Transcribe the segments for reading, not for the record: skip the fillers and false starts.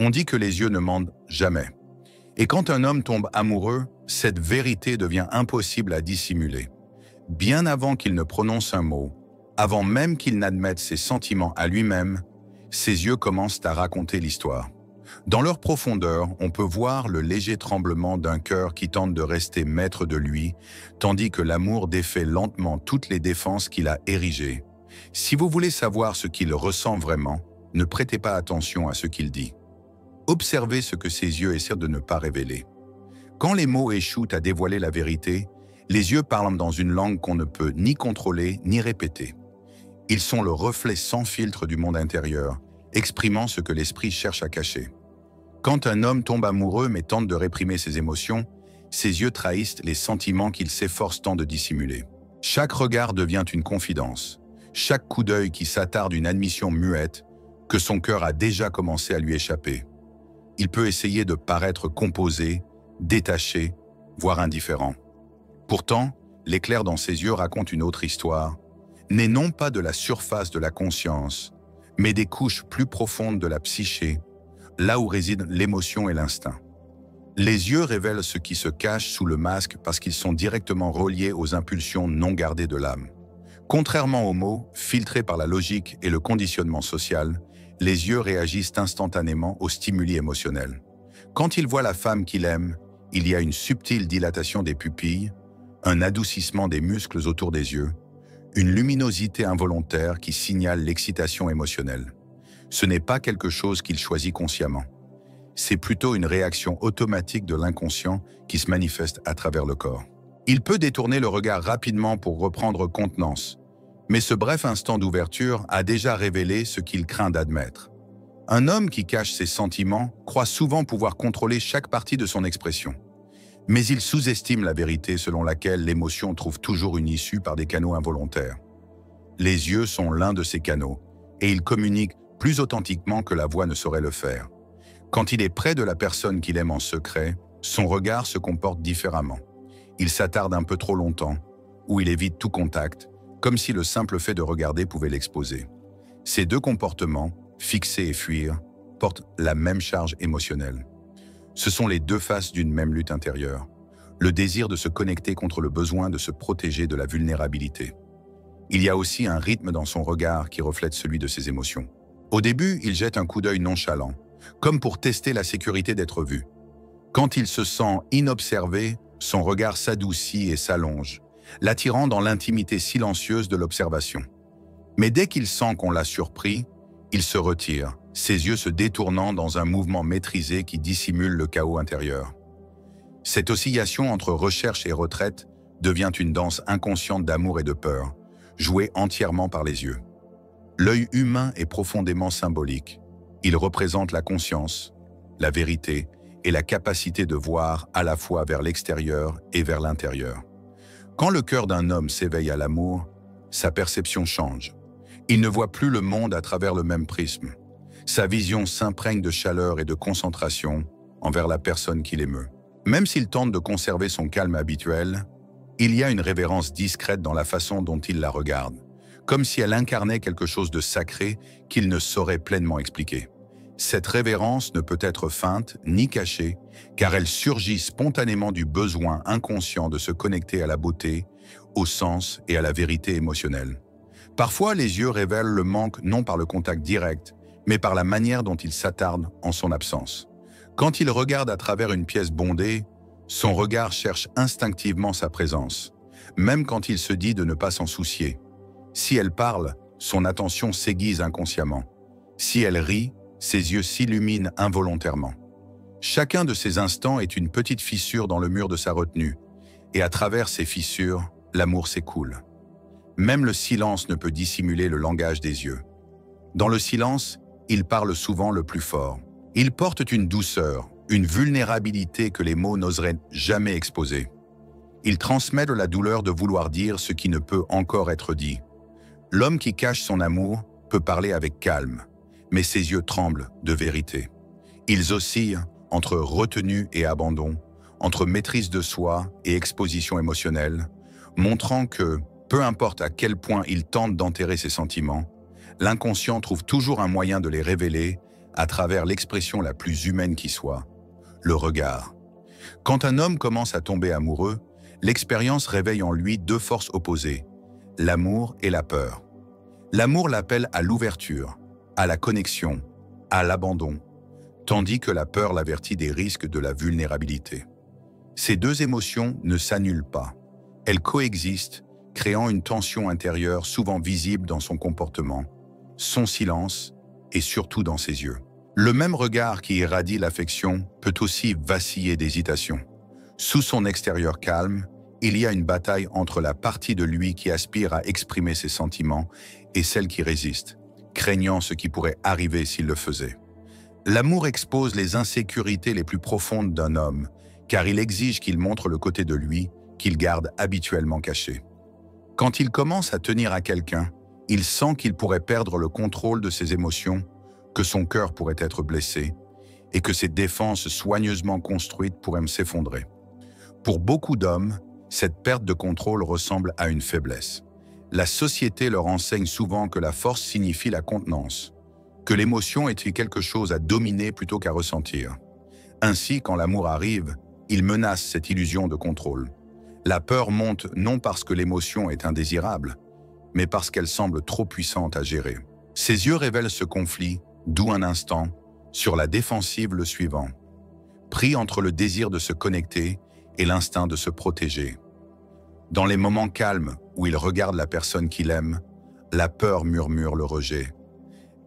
On dit que les yeux ne mentent jamais. Et quand un homme tombe amoureux, cette vérité devient impossible à dissimuler. Bien avant qu'il ne prononce un mot, avant même qu'il n'admette ses sentiments à lui-même, ses yeux commencent à raconter l'histoire. Dans leur profondeur, on peut voir le léger tremblement d'un cœur qui tente de rester maître de lui, tandis que l'amour défait lentement toutes les défenses qu'il a érigées. Si vous voulez savoir ce qu'il ressent vraiment, ne prêtez pas attention à ce qu'il dit. Observez ce que ses yeux essaient de ne pas révéler. Quand les mots échouent à dévoiler la vérité, les yeux parlent dans une langue qu'on ne peut ni contrôler ni répéter. Ils sont le reflet sans filtre du monde intérieur, exprimant ce que l'esprit cherche à cacher. Quand un homme tombe amoureux mais tente de réprimer ses émotions, ses yeux trahissent les sentiments qu'il s'efforce tant de dissimuler. Chaque regard devient une confidence. Chaque coup d'œil qui s'attarde une admission muette que son cœur a déjà commencé à lui échapper. Il peut essayer de paraître composé, détaché, voire indifférent. Pourtant, l'éclair dans ses yeux raconte une autre histoire, née non pas de la surface de la conscience, mais des couches plus profondes de la psyché, là où résident l'émotion et l'instinct. Les yeux révèlent ce qui se cache sous le masque parce qu'ils sont directement reliés aux impulsions non gardées de l'âme. Contrairement aux mots, filtrés par la logique et le conditionnement social, les yeux réagissent instantanément aux stimuli émotionnels. Quand il voit la femme qu'il aime, il y a une subtile dilatation des pupilles, un adoucissement des muscles autour des yeux, une luminosité involontaire qui signale l'excitation émotionnelle. Ce n'est pas quelque chose qu'il choisit consciemment. C'est plutôt une réaction automatique de l'inconscient qui se manifeste à travers le corps. Il peut détourner le regard rapidement pour reprendre contenance, mais ce bref instant d'ouverture a déjà révélé ce qu'il craint d'admettre. Un homme qui cache ses sentiments croit souvent pouvoir contrôler chaque partie de son expression. Mais il sous-estime la vérité selon laquelle l'émotion trouve toujours une issue par des canaux involontaires. Les yeux sont l'un de ces canaux, et ils communiquent plus authentiquement que la voix ne saurait le faire. Quand il est près de la personne qu'il aime en secret, son regard se comporte différemment. Il s'attarde un peu trop longtemps, ou il évite tout contact, comme si le simple fait de regarder pouvait l'exposer. Ces deux comportements, fixer et fuir, portent la même charge émotionnelle. Ce sont les deux faces d'une même lutte intérieure, le désir de se connecter contre le besoin de se protéger de la vulnérabilité. Il y a aussi un rythme dans son regard qui reflète celui de ses émotions. Au début, il jette un coup d'œil nonchalant, comme pour tester la sécurité d'être vu. Quand il se sent inobservé, son regard s'adoucit et s'allonge, l'attirant dans l'intimité silencieuse de l'observation. Mais dès qu'il sent qu'on l'a surpris, il se retire, ses yeux se détournant dans un mouvement maîtrisé qui dissimule le chaos intérieur. Cette oscillation entre recherche et retraite devient une danse inconsciente d'amour et de peur, jouée entièrement par les yeux. L'œil humain est profondément symbolique. Il représente la conscience, la vérité et la capacité de voir à la fois vers l'extérieur et vers l'intérieur. Quand le cœur d'un homme s'éveille à l'amour, sa perception change. Il ne voit plus le monde à travers le même prisme. Sa vision s'imprègne de chaleur et de concentration envers la personne qu'il émeut. Même s'il tente de conserver son calme habituel, il y a une révérence discrète dans la façon dont il la regarde, comme si elle incarnait quelque chose de sacré qu'il ne saurait pleinement expliquer. Cette révérence ne peut être feinte ni cachée, car elle surgit spontanément du besoin inconscient de se connecter à la beauté, au sens et à la vérité émotionnelle. Parfois, les yeux révèlent le manque non par le contact direct, mais par la manière dont il s'attarde en son absence. Quand il regarde à travers une pièce bondée, son regard cherche instinctivement sa présence, même quand il se dit de ne pas s'en soucier. Si elle parle, son attention s'aiguise inconsciemment. Si elle rit, ses yeux s'illuminent involontairement. Chacun de ces instants est une petite fissure dans le mur de sa retenue, et à travers ces fissures, l'amour s'écoule. Même le silence ne peut dissimuler le langage des yeux. Dans le silence, ils parlent souvent le plus fort. Ils portent une douceur, une vulnérabilité que les mots n'oseraient jamais exposer. Ils transmettent la douleur de vouloir dire ce qui ne peut encore être dit. L'homme qui cache son amour peut parler avec calme, mais ses yeux tremblent de vérité. Ils oscillent entre retenue et abandon, entre maîtrise de soi et exposition émotionnelle, montrant que, peu importe à quel point il tente d'enterrer ses sentiments, l'inconscient trouve toujours un moyen de les révéler à travers l'expression la plus humaine qui soit, le regard. Quand un homme commence à tomber amoureux, l'expérience réveille en lui deux forces opposées, l'amour et la peur. L'amour l'appelle à l'ouverture, à la connexion, à l'abandon, tandis que la peur l'avertit des risques de la vulnérabilité. Ces deux émotions ne s'annulent pas. Elles coexistent, créant une tension intérieure souvent visible dans son comportement, son silence et surtout dans ses yeux. Le même regard qui irradie l'affection peut aussi vaciller d'hésitation. Sous son extérieur calme, il y a une bataille entre la partie de lui qui aspire à exprimer ses sentiments et celle qui résiste, craignant ce qui pourrait arriver s'il le faisait. L'amour expose les insécurités les plus profondes d'un homme, car il exige qu'il montre le côté de lui qu'il garde habituellement caché. Quand il commence à tenir à quelqu'un, il sent qu'il pourrait perdre le contrôle de ses émotions, que son cœur pourrait être blessé et que ses défenses soigneusement construites pourraient s'effondrer. Pour beaucoup d'hommes, cette perte de contrôle ressemble à une faiblesse. La société leur enseigne souvent que la force signifie la contenance, que l'émotion est quelque chose à dominer plutôt qu'à ressentir. Ainsi, quand l'amour arrive, il menace cette illusion de contrôle. La peur monte non parce que l'émotion est indésirable, mais parce qu'elle semble trop puissante à gérer. Ses yeux révèlent ce conflit, d'où un instant, sur la défensive le suivant, pris entre le désir de se connecter et l'instinct de se protéger. Dans les moments calmes où il regarde la personne qu'il aime, la peur murmure le rejet.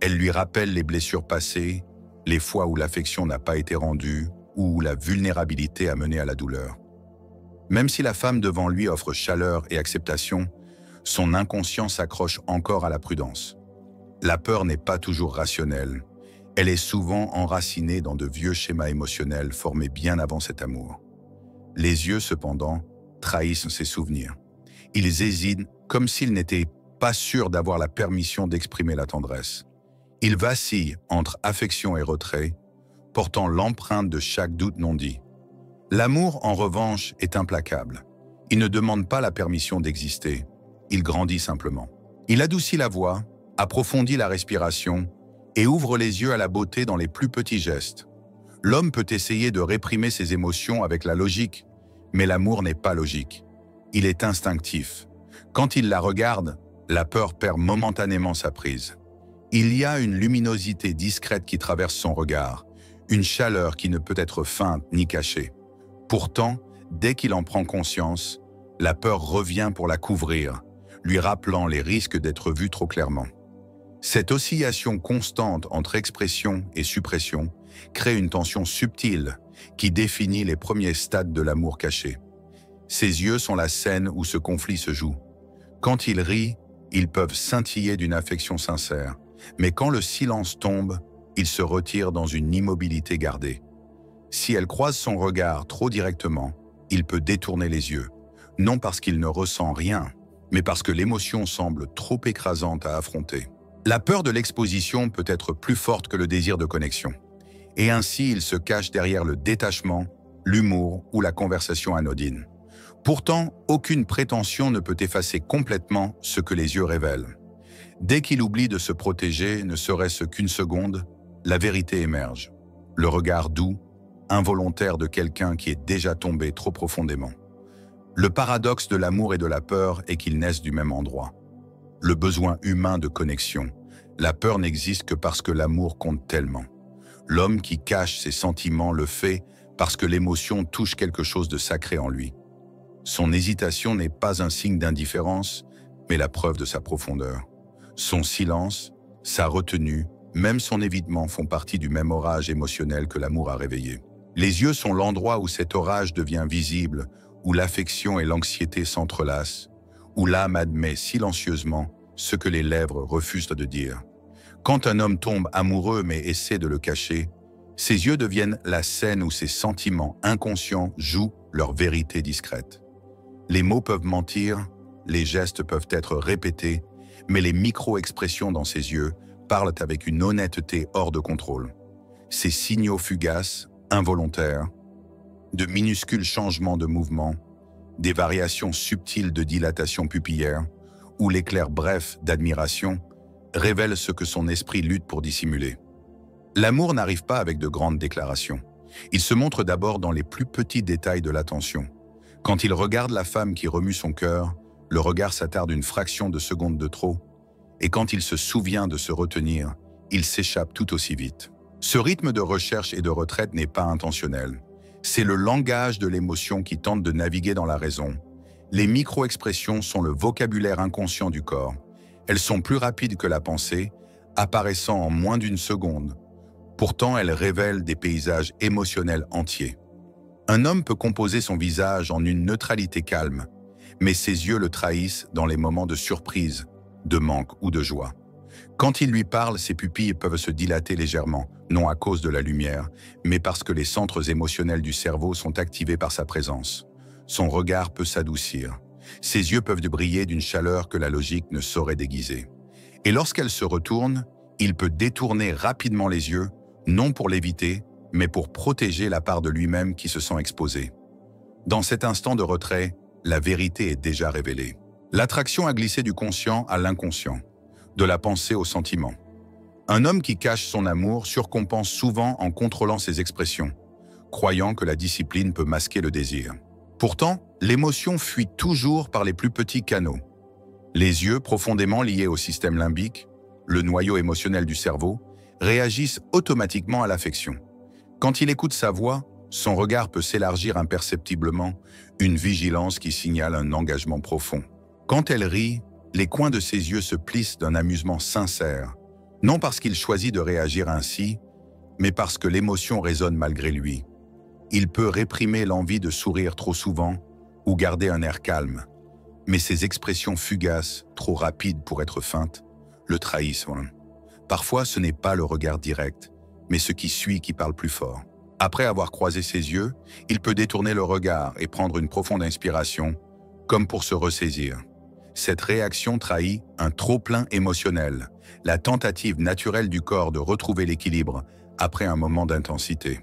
Elle lui rappelle les blessures passées, les fois où l'affection n'a pas été rendue ou où la vulnérabilité a mené à la douleur. Même si la femme devant lui offre chaleur et acceptation, son inconscient s'accroche encore à la prudence. La peur n'est pas toujours rationnelle. Elle est souvent enracinée dans de vieux schémas émotionnels formés bien avant cet amour. Les yeux, cependant, trahissent ses souvenirs. Ils hésitent comme s'ils n'étaient pas sûrs d'avoir la permission d'exprimer la tendresse. Ils vacillent entre affection et retrait, portant l'empreinte de chaque doute non dit. L'amour, en revanche, est implacable. Il ne demande pas la permission d'exister, il grandit simplement. Il adoucit la voix, approfondit la respiration et ouvre les yeux à la beauté dans les plus petits gestes. L'homme peut essayer de réprimer ses émotions avec la logique, mais l'amour n'est pas logique. Il est instinctif. Quand il la regarde, la peur perd momentanément sa prise. Il y a une luminosité discrète qui traverse son regard, une chaleur qui ne peut être feinte ni cachée. Pourtant, dès qu'il en prend conscience, la peur revient pour la couvrir, lui rappelant les risques d'être vu trop clairement. Cette oscillation constante entre expression et suppression crée une tension subtile qui définit les premiers stades de l'amour caché. Ses yeux sont la scène où ce conflit se joue. Quand il rit, ils peuvent scintiller d'une affection sincère, mais quand le silence tombe, il se retire dans une immobilité gardée. Si elle croise son regard trop directement, il peut détourner les yeux, non parce qu'il ne ressent rien, mais parce que l'émotion semble trop écrasante à affronter. La peur de l'exposition peut être plus forte que le désir de connexion, et ainsi il se cache derrière le détachement, l'humour ou la conversation anodine. Pourtant, aucune prétention ne peut effacer complètement ce que les yeux révèlent. Dès qu'il oublie de se protéger, ne serait-ce qu'une seconde, la vérité émerge. Le regard doux, involontaire de quelqu'un qui est déjà tombé trop profondément. Le paradoxe de l'amour et de la peur est qu'ils naissent du même endroit. Le besoin humain de connexion. La peur n'existe que parce que l'amour compte tellement. L'homme qui cache ses sentiments le fait parce que l'émotion touche quelque chose de sacré en lui. Son hésitation n'est pas un signe d'indifférence, mais la preuve de sa profondeur. Son silence, sa retenue, même son évitement font partie du même orage émotionnel que l'amour a réveillé. Les yeux sont l'endroit où cet orage devient visible, où l'affection et l'anxiété s'entrelacent, où l'âme admet silencieusement ce que les lèvres refusent de dire. Quand un homme tombe amoureux mais essaie de le cacher, ses yeux deviennent la scène où ses sentiments inconscients jouent leur vérité discrète. Les mots peuvent mentir, les gestes peuvent être répétés, mais les micro-expressions dans ses yeux parlent avec une honnêteté hors de contrôle. Ces signaux fugaces, involontaires, de minuscules changements de mouvement, des variations subtiles de dilatation pupillaire ou l'éclair bref d'admiration révèlent ce que son esprit lutte pour dissimuler. L'amour n'arrive pas avec de grandes déclarations. Il se montre d'abord dans les plus petits détails de l'attention. Quand il regarde la femme qui remue son cœur, le regard s'attarde une fraction de seconde de trop, et quand il se souvient de se retenir, il s'échappe tout aussi vite. Ce rythme de recherche et de retraite n'est pas intentionnel. C'est le langage de l'émotion qui tente de naviguer dans la raison. Les micro-expressions sont le vocabulaire inconscient du corps. Elles sont plus rapides que la pensée, apparaissant en moins d'une seconde. Pourtant, elles révèlent des paysages émotionnels entiers. Un homme peut composer son visage en une neutralité calme, mais ses yeux le trahissent dans les moments de surprise, de manque ou de joie. Quand il lui parle, ses pupilles peuvent se dilater légèrement, non à cause de la lumière, mais parce que les centres émotionnels du cerveau sont activés par sa présence. Son regard peut s'adoucir. Ses yeux peuvent briller d'une chaleur que la logique ne saurait déguiser. Et lorsqu'elle se retourne, il peut détourner rapidement les yeux, non pour l'éviter, mais pour protéger la part de lui-même qui se sent exposée. Dans cet instant de retrait, la vérité est déjà révélée. L'attraction a glissé du conscient à l'inconscient, de la pensée au sentiment. Un homme qui cache son amour surcompense souvent en contrôlant ses expressions, croyant que la discipline peut masquer le désir. Pourtant, l'émotion fuit toujours par les plus petits canaux. Les yeux, profondément liés au système limbique, le noyau émotionnel du cerveau, réagissent automatiquement à l'affection. Quand il écoute sa voix, son regard peut s'élargir imperceptiblement, une vigilance qui signale un engagement profond. Quand elle rit, les coins de ses yeux se plissent d'un amusement sincère, non parce qu'il choisit de réagir ainsi, mais parce que l'émotion résonne malgré lui. Il peut réprimer l'envie de sourire trop souvent ou garder un air calme, mais ses expressions fugaces, trop rapides pour être feintes, le trahissent. Parfois, ce n'est pas le regard direct, mais ce qui suit qui parle plus fort. Après avoir croisé ses yeux, il peut détourner le regard et prendre une profonde inspiration, comme pour se ressaisir. Cette réaction trahit un trop-plein émotionnel, la tentative naturelle du corps de retrouver l'équilibre après un moment d'intensité.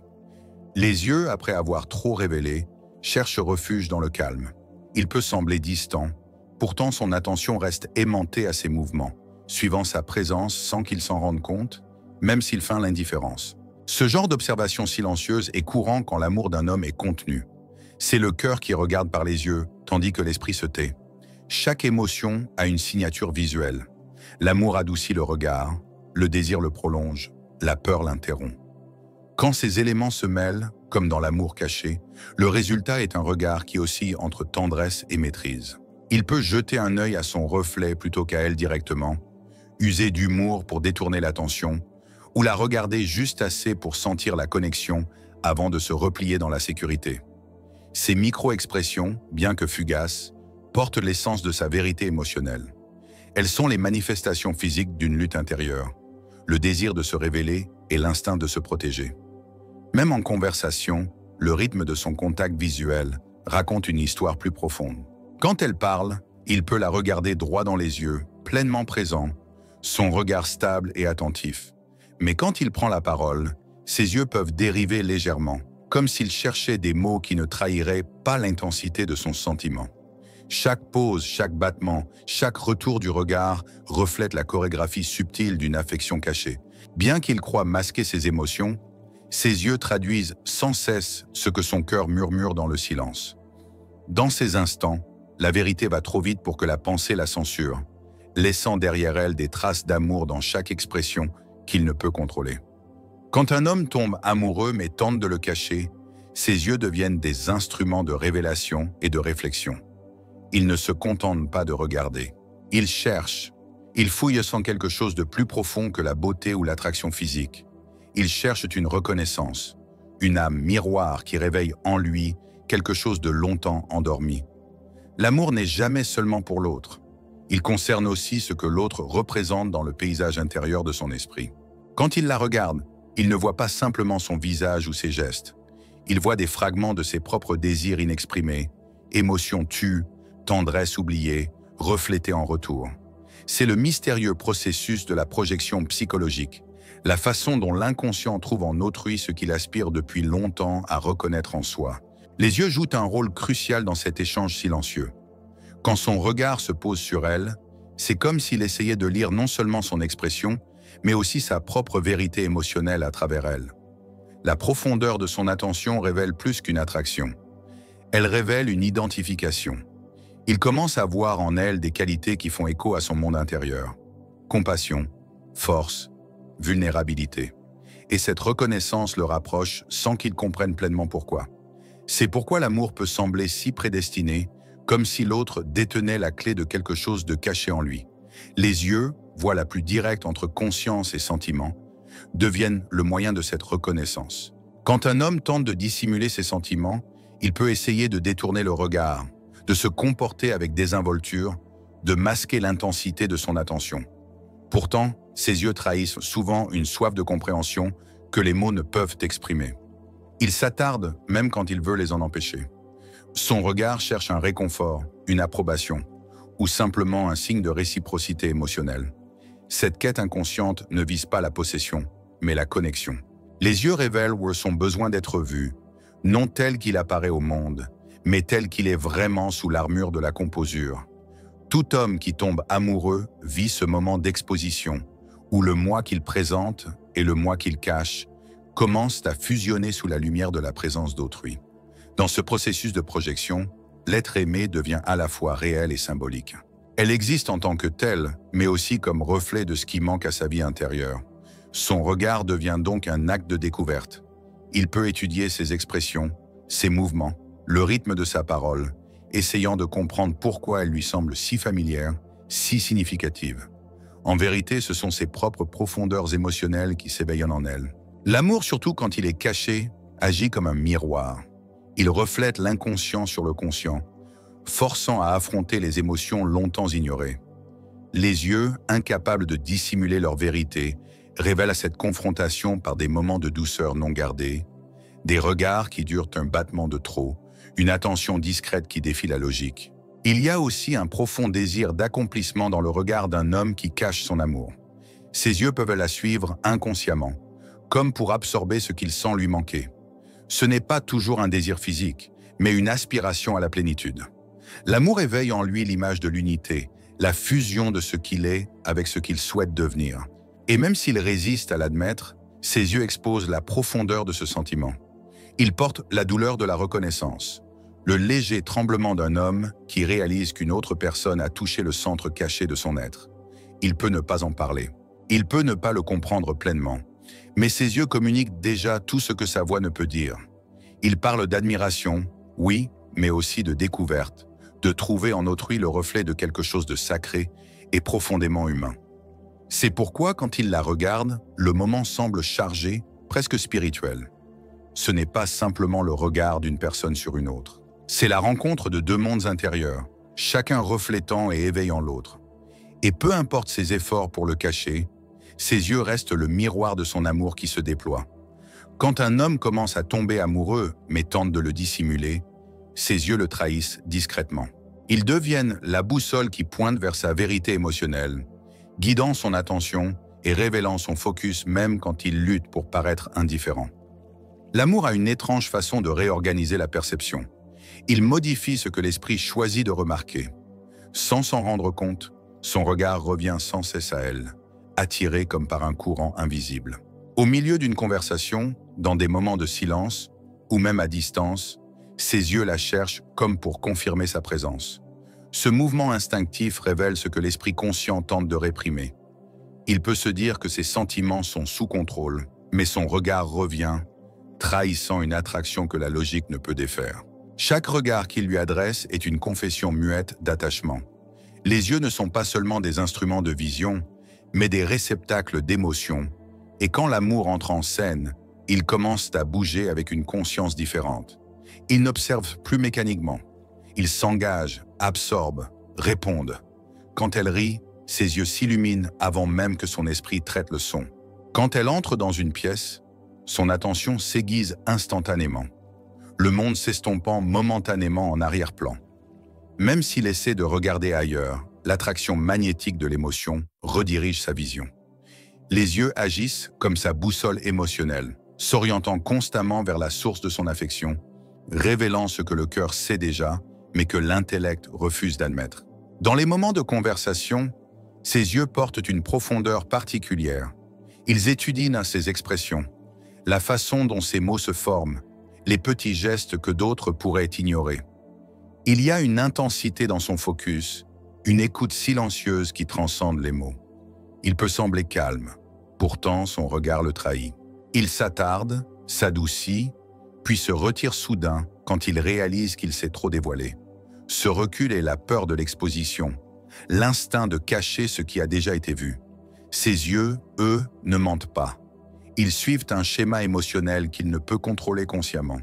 Les yeux, après avoir trop révélé, cherchent refuge dans le calme. Il peut sembler distant, pourtant son attention reste aimantée à ses mouvements, suivant sa présence sans qu'il s'en rende compte, même s'il feint l'indifférence. Ce genre d'observation silencieuse est courant quand l'amour d'un homme est contenu. C'est le cœur qui regarde par les yeux, tandis que l'esprit se tait. Chaque émotion a une signature visuelle. L'amour adoucit le regard, le désir le prolonge, la peur l'interrompt. Quand ces éléments se mêlent, comme dans l'amour caché, le résultat est un regard qui oscille entre tendresse et maîtrise. Il peut jeter un œil à son reflet plutôt qu'à elle directement, user d'humour pour détourner l'attention, ou la regarder juste assez pour sentir la connexion avant de se replier dans la sécurité. Ces micro-expressions, bien que fugaces, portent l'essence de sa vérité émotionnelle. Elles sont les manifestations physiques d'une lutte intérieure, le désir de se révéler et l'instinct de se protéger. Même en conversation, le rythme de son contact visuel raconte une histoire plus profonde. Quand elle parle, il peut la regarder droit dans les yeux, pleinement présent, son regard stable et attentif. Mais quand il prend la parole, ses yeux peuvent dériver légèrement, comme s'il cherchait des mots qui ne trahiraient pas l'intensité de son sentiment. Chaque pause, chaque battement, chaque retour du regard reflète la chorégraphie subtile d'une affection cachée. Bien qu'il croie masquer ses émotions, ses yeux traduisent sans cesse ce que son cœur murmure dans le silence. Dans ces instants, la vérité va trop vite pour que la pensée la censure, laissant derrière elle des traces d'amour dans chaque expression qu'il ne peut contrôler. Quand un homme tombe amoureux mais tente de le cacher, ses yeux deviennent des instruments de révélation et de réflexion. Il ne se contente pas de regarder. Il cherche. Il fouille sans quelque chose de plus profond que la beauté ou l'attraction physique. Il cherche une reconnaissance, une âme miroir qui réveille en lui quelque chose de longtemps endormi. L'amour n'est jamais seulement pour l'autre. Il concerne aussi ce que l'autre représente dans le paysage intérieur de son esprit. Quand il la regarde, il ne voit pas simplement son visage ou ses gestes. Il voit des fragments de ses propres désirs inexprimés, émotions tues, tendresse oubliée, reflétée en retour. C'est le mystérieux processus de la projection psychologique, la façon dont l'inconscient trouve en autrui ce qu'il aspire depuis longtemps à reconnaître en soi. Les yeux jouent un rôle crucial dans cet échange silencieux. Quand son regard se pose sur elle, c'est comme s'il essayait de lire non seulement son expression, mais aussi sa propre vérité émotionnelle à travers elle. La profondeur de son attention révèle plus qu'une attraction. Elle révèle une identification. Il commence à voir en elle des qualités qui font écho à son monde intérieur. Compassion, force, vulnérabilité. Et cette reconnaissance le rapproche sans qu'il comprenne pleinement pourquoi. C'est pourquoi l'amour peut sembler si prédestiné, comme si l'autre détenait la clé de quelque chose de caché en lui. Les yeux, voie la plus directe entre conscience et sentiment, deviennent le moyen de cette reconnaissance. Quand un homme tente de dissimuler ses sentiments, il peut essayer de détourner le regard, de se comporter avec désinvolture, de masquer l'intensité de son attention. Pourtant, ses yeux trahissent souvent une soif de compréhension que les mots ne peuvent exprimer. Il s'attarde même quand il veut les en empêcher. Son regard cherche un réconfort, une approbation, ou simplement un signe de réciprocité émotionnelle. Cette quête inconsciente ne vise pas la possession, mais la connexion. Les yeux révèlent son besoin d'être vu, non tel qu'il apparaît au monde, mais tel qu'il est vraiment sous l'armure de la composure. Tout homme qui tombe amoureux vit ce moment d'exposition, où le moi qu'il présente et le moi qu'il cache commencent à fusionner sous la lumière de la présence d'autrui. Dans ce processus de projection, l'être aimé devient à la fois réel et symbolique. Elle existe en tant que telle, mais aussi comme reflet de ce qui manque à sa vie intérieure. Son regard devient donc un acte de découverte. Il peut étudier ses expressions, ses mouvements, le rythme de sa parole, essayant de comprendre pourquoi elle lui semble si familière, si significative. En vérité, ce sont ses propres profondeurs émotionnelles qui s'éveillent en elle. L'amour, surtout quand il est caché, agit comme un miroir. Il reflète l'inconscient sur le conscient, forçant à affronter les émotions longtemps ignorées. Les yeux, incapables de dissimuler leur vérité, révèlent à cette confrontation par des moments de douceur non gardés, des regards qui durent un battement de trop, une attention discrète qui défie la logique. Il y a aussi un profond désir d'accomplissement dans le regard d'un homme qui cache son amour. Ses yeux peuvent la suivre inconsciemment, comme pour absorber ce qu'il sent lui manquer. Ce n'est pas toujours un désir physique, mais une aspiration à la plénitude. L'amour éveille en lui l'image de l'unité, la fusion de ce qu'il est avec ce qu'il souhaite devenir. Et même s'il résiste à l'admettre, ses yeux exposent la profondeur de ce sentiment. Il porte la douleur de la reconnaissance, le léger tremblement d'un homme qui réalise qu'une autre personne a touché le centre caché de son être. Il peut ne pas en parler. Il peut ne pas le comprendre pleinement. Mais ses yeux communiquent déjà tout ce que sa voix ne peut dire. Il parle d'admiration, oui, mais aussi de découverte, de trouver en autrui le reflet de quelque chose de sacré et profondément humain. C'est pourquoi, quand il la regarde, le moment semble chargé, presque spirituel. Ce n'est pas simplement le regard d'une personne sur une autre. C'est la rencontre de deux mondes intérieurs, chacun reflétant et éveillant l'autre. Et peu importe ses efforts pour le cacher, ses yeux restent le miroir de son amour qui se déploie. Quand un homme commence à tomber amoureux, mais tente de le dissimuler, ses yeux le trahissent discrètement. Ils deviennent la boussole qui pointe vers sa vérité émotionnelle, guidant son attention et révélant son focus même quand il lutte pour paraître indifférent. L'amour a une étrange façon de réorganiser la perception. Il modifie ce que l'esprit choisit de remarquer. Sans s'en rendre compte, son regard revient sans cesse à elle, attiré comme par un courant invisible. Au milieu d'une conversation, dans des moments de silence, ou même à distance, ses yeux la cherchent comme pour confirmer sa présence. Ce mouvement instinctif révèle ce que l'esprit conscient tente de réprimer. Il peut se dire que ses sentiments sont sous contrôle, mais son regard revient, trahissant une attraction que la logique ne peut défaire. Chaque regard qu'il lui adresse est une confession muette d'attachement. Les yeux ne sont pas seulement des instruments de vision, mais des réceptacles d'émotions, et quand l'amour entre en scène, ils commencent à bouger avec une conscience différente. Ils n'observent plus mécaniquement. Ils s'engagent, absorbent, répondent. Quand elle rit, ses yeux s'illuminent avant même que son esprit traite le son. Quand elle entre dans une pièce, son attention s'aiguise instantanément, le monde s'estompant momentanément en arrière-plan. Même s'il essaie de regarder ailleurs, l'attraction magnétique de l'émotion redirige sa vision. Les yeux agissent comme sa boussole émotionnelle, s'orientant constamment vers la source de son affection, révélant ce que le cœur sait déjà, mais que l'intellect refuse d'admettre. Dans les moments de conversation, ses yeux portent une profondeur particulière, Ils étudient ses expressions, la façon dont ces mots se forment, les petits gestes que d'autres pourraient ignorer. Il y a une intensité dans son focus, une écoute silencieuse qui transcende les mots. Il peut sembler calme, pourtant son regard le trahit. Il s'attarde, s'adoucit, puis se retire soudain quand il réalise qu'il s'est trop dévoilé. Ce recul est la peur de l'exposition, l'instinct de cacher ce qui a déjà été vu. Ses yeux, eux, ne mentent pas. Ils suivent un schéma émotionnel qu'il ne peut contrôler consciemment.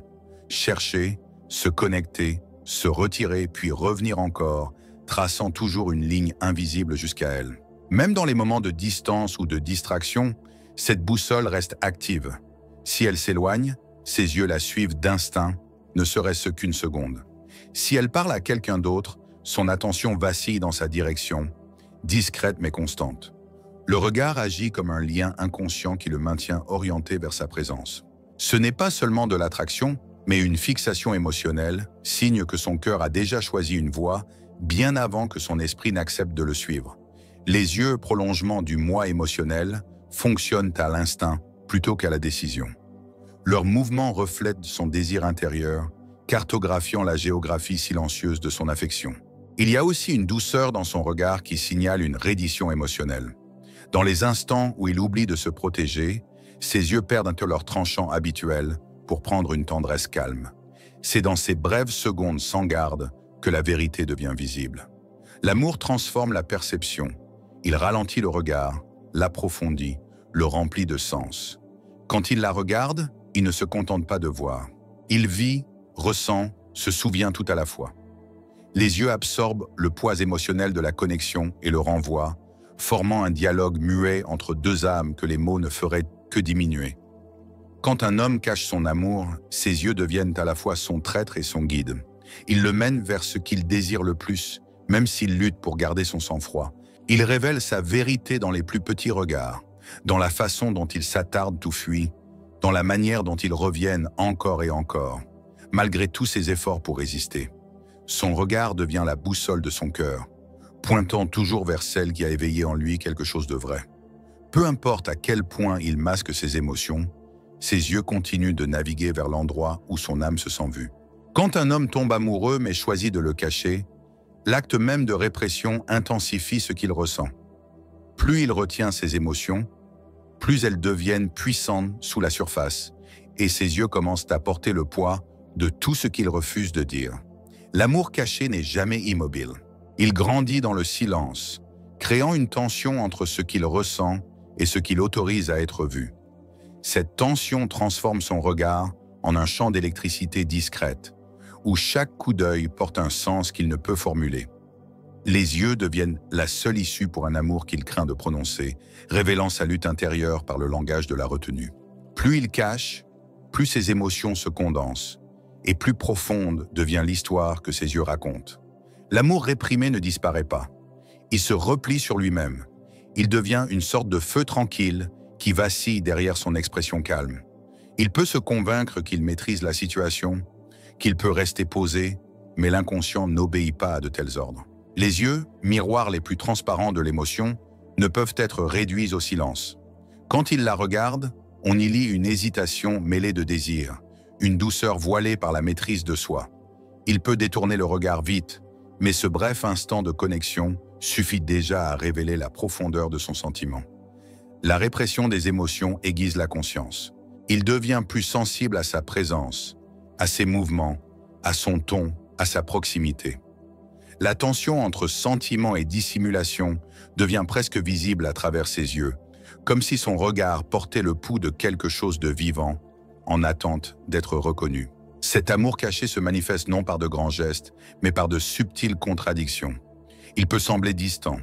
Chercher, se connecter, se retirer, puis revenir encore, traçant toujours une ligne invisible jusqu'à elle. Même dans les moments de distance ou de distraction, cette boussole reste active. Si elle s'éloigne, ses yeux la suivent d'instinct, ne serait-ce qu'une seconde. Si elle parle à quelqu'un d'autre, son attention vacille dans sa direction, discrète mais constante. Le regard agit comme un lien inconscient qui le maintient orienté vers sa présence. Ce n'est pas seulement de l'attraction, mais une fixation émotionnelle, signe que son cœur a déjà choisi une voie bien avant que son esprit n'accepte de le suivre. Les yeux, prolongement du moi émotionnel, fonctionnent à l'instinct plutôt qu'à la décision. Leurs mouvements reflètent son désir intérieur, cartographiant la géographie silencieuse de son affection. Il y a aussi une douceur dans son regard qui signale une reddition émotionnelle. Dans les instants où il oublie de se protéger, ses yeux perdent un peu leur tranchant habituel pour prendre une tendresse calme. C'est dans ces brèves secondes sans garde que la vérité devient visible. L'amour transforme la perception. Il ralentit le regard, l'approfondit, le remplit de sens. Quand il la regarde, il ne se contente pas de voir. Il vit, ressent, se souvient tout à la fois. Les yeux absorbent le poids émotionnel de la connexion et le renvoient, formant un dialogue muet entre deux âmes que les mots ne feraient que diminuer. Quand un homme cache son amour, ses yeux deviennent à la fois son traître et son guide. Il le mène vers ce qu'il désire le plus, même s'il lutte pour garder son sang-froid. Il révèle sa vérité dans les plus petits regards, dans la façon dont ils s'attardent ou fuient, dans la manière dont ils reviennent encore et encore, malgré tous ses efforts pour résister. Son regard devient la boussole de son cœur, pointant toujours vers celle qui a éveillé en lui quelque chose de vrai. Peu importe à quel point il masque ses émotions, ses yeux continuent de naviguer vers l'endroit où son âme se sent vue. Quand un homme tombe amoureux mais choisit de le cacher, l'acte même de répression intensifie ce qu'il ressent. Plus il retient ses émotions, plus elles deviennent puissantes sous la surface, et ses yeux commencent à porter le poids de tout ce qu'il refuse de dire. L'amour caché n'est jamais immobile. Il grandit dans le silence, créant une tension entre ce qu'il ressent et ce qu'il autorise à être vu. Cette tension transforme son regard en un champ d'électricité discrète, où chaque coup d'œil porte un sens qu'il ne peut formuler. Les yeux deviennent la seule issue pour un amour qu'il craint de prononcer, révélant sa lutte intérieure par le langage de la retenue. Plus il cache, plus ses émotions se condensent, et plus profonde devient l'histoire que ses yeux racontent. L'amour réprimé ne disparaît pas. Il se replie sur lui-même. Il devient une sorte de feu tranquille qui vacille derrière son expression calme. Il peut se convaincre qu'il maîtrise la situation, qu'il peut rester posé, mais l'inconscient n'obéit pas à de tels ordres. Les yeux, miroirs les plus transparents de l'émotion, ne peuvent être réduits au silence. Quand il la regarde, on y lit une hésitation mêlée de désir, une douceur voilée par la maîtrise de soi. Il peut détourner le regard vite, mais ce bref instant de connexion suffit déjà à révéler la profondeur de son sentiment. La répression des émotions aiguise la conscience. Il devient plus sensible à sa présence, à ses mouvements, à son ton, à sa proximité. La tension entre sentiment et dissimulation devient presque visible à travers ses yeux, comme si son regard portait le pouls de quelque chose de vivant, en attente d'être reconnu. Cet amour caché se manifeste non par de grands gestes, mais par de subtiles contradictions. Il peut sembler distant.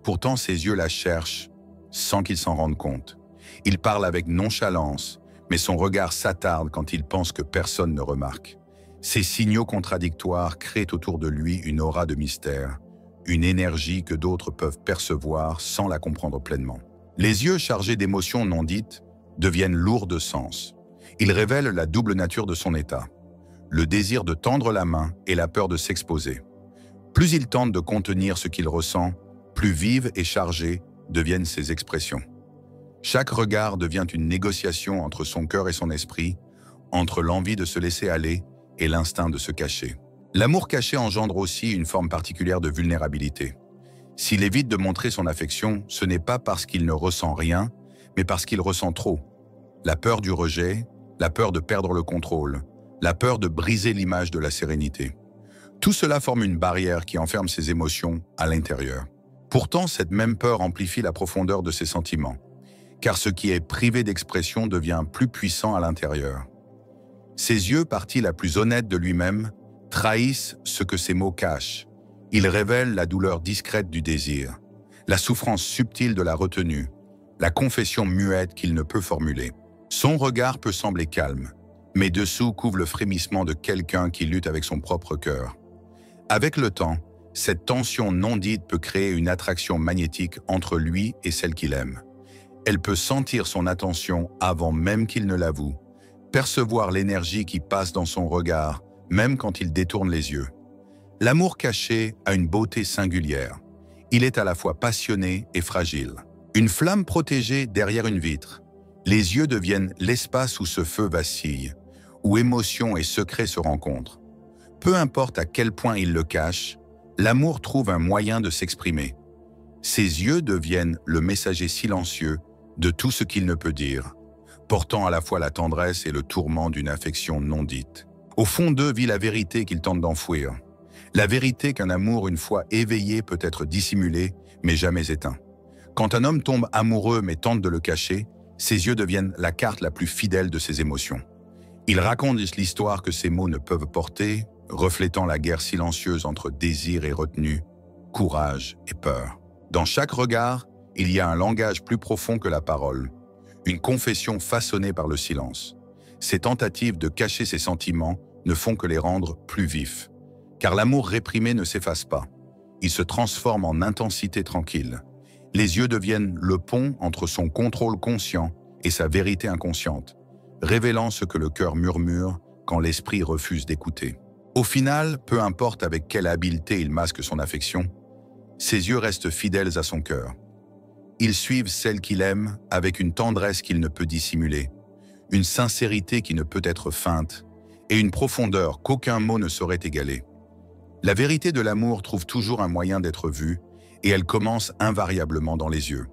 Pourtant, ses yeux la cherchent, sans qu'il s'en rende compte. Il parle avec nonchalance, mais son regard s'attarde quand il pense que personne ne remarque. Ces signaux contradictoires créent autour de lui une aura de mystère, une énergie que d'autres peuvent percevoir sans la comprendre pleinement. Les yeux chargés d'émotions non dites deviennent lourds de sens. Ils révèlent la double nature de son état, le désir de tendre la main et la peur de s'exposer. Plus il tente de contenir ce qu'il ressent, plus vives et chargées deviennent ses expressions. Chaque regard devient une négociation entre son cœur et son esprit, entre l'envie de se laisser aller et l'instinct de se cacher. L'amour caché engendre aussi une forme particulière de vulnérabilité. S'il évite de montrer son affection, ce n'est pas parce qu'il ne ressent rien, mais parce qu'il ressent trop. La peur du rejet, la peur de perdre le contrôle, la peur de briser l'image de la sérénité. Tout cela forme une barrière qui enferme ses émotions à l'intérieur. Pourtant, cette même peur amplifie la profondeur de ses sentiments, car ce qui est privé d'expression devient plus puissant à l'intérieur. Ses yeux, partie la plus honnête de lui-même, trahissent ce que ses mots cachent. Ils révèlent la douleur discrète du désir, la souffrance subtile de la retenue, la confession muette qu'il ne peut formuler. Son regard peut sembler calme, mais dessous couvre le frémissement de quelqu'un qui lutte avec son propre cœur. Avec le temps, cette tension non dite peut créer une attraction magnétique entre lui et celle qu'il aime. Elle peut sentir son attention avant même qu'il ne l'avoue, percevoir l'énergie qui passe dans son regard, même quand il détourne les yeux. L'amour caché a une beauté singulière. Il est à la fois passionné et fragile. Une flamme protégée derrière une vitre. Les yeux deviennent l'espace où ce feu vacille, où émotion et secret se rencontrent. Peu importe à quel point il le cache, l'amour trouve un moyen de s'exprimer. Ses yeux deviennent le messager silencieux de tout ce qu'il ne peut dire, portant à la fois la tendresse et le tourment d'une affection non dite. Au fond d'eux vit la vérité qu'il tente d'enfouir. La vérité qu'un amour une fois éveillé peut être dissimulé, mais jamais éteint. Quand un homme tombe amoureux mais tente de le cacher, ses yeux deviennent la carte la plus fidèle de ses émotions. Il raconte l'histoire que ses mots ne peuvent porter, reflétant la guerre silencieuse entre désir et retenue, courage et peur. Dans chaque regard, il y a un langage plus profond que la parole, une confession façonnée par le silence. Ces tentatives de cacher ses sentiments ne font que les rendre plus vifs. Car l'amour réprimé ne s'efface pas. Il se transforme en intensité tranquille. Les yeux deviennent le pont entre son contrôle conscient et sa vérité inconsciente, révélant ce que le cœur murmure quand l'esprit refuse d'écouter. Au final, peu importe avec quelle habileté il masque son affection, ses yeux restent fidèles à son cœur. Ils suivent celle qu'il aime avec une tendresse qu'il ne peut dissimuler, une sincérité qui ne peut être feinte et une profondeur qu'aucun mot ne saurait égaler. La vérité de l'amour trouve toujours un moyen d'être vue et elle commence invariablement dans les yeux.